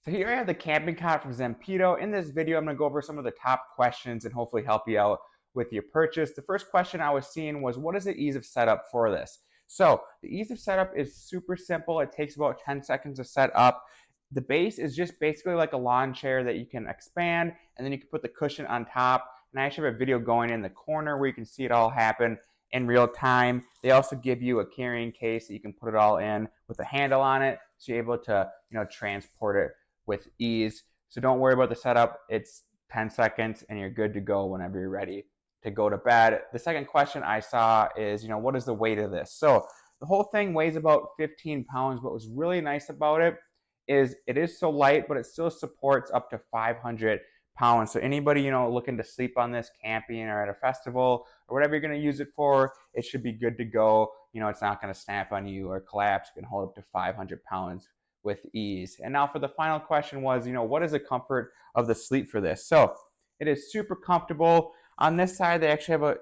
So here I have the camping cot from ZENPETO. In this video, I'm going to go over some of the top questions and hopefully help you out with your purchase. The first question I was seeing was, what is the ease of setup for this? So the ease of setup is super simple. It takes about 10 seconds to set up. The base is just basically like a lawn chair that you can expand, and then you can put the cushion on top. And I actually have a video going in the corner where you can see it all happen in real time. They also give you a carrying case that you can put it all in with a handle on it, so you're able to transport it with ease. So don't worry about the setup. It's 10 seconds and you're good to go whenever you're ready to go to bed. The second question I saw is, what is the weight of this? So the whole thing weighs about 15 pounds. What was really nice about it is it is so light, but it still supports up to 500 pounds. So anybody, looking to sleep on this camping or at a festival or whatever you're going to use it for, it should be good to go. It's not going to snap on you or collapse. You can hold up to 500 pounds with ease. And now for the final question was, what is the comfort of the sleep for this? So it is super comfortable. On this side, they actually have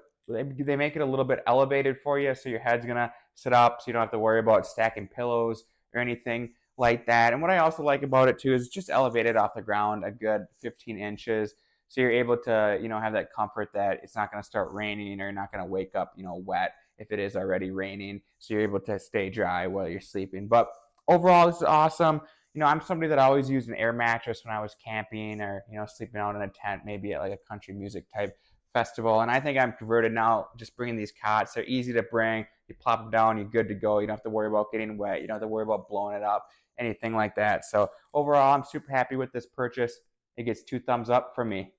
they make it a little bit elevated for you, so your head's gonna sit up, so you don't have to worry about stacking pillows or anything like that. And what I also like about it too is it's just elevated off the ground a good 15 inches. So you're able to, have that comfort that it's not going to start raining or you're not going to wake up, wet if it is already raining. So you're able to stay dry while you're sleeping. But overall, this is awesome. I'm somebody that always used an air mattress when I was camping or, sleeping out in a tent, maybe at like a country music type festival. And I think I'm converted now, just bringing these cots. They're easy to bring. You plop them down, you're good to go. You don't have to worry about getting wet. You don't have to worry about blowing it up, anything like that. So overall, I'm super happy with this purchase. It gets 2 thumbs up from me.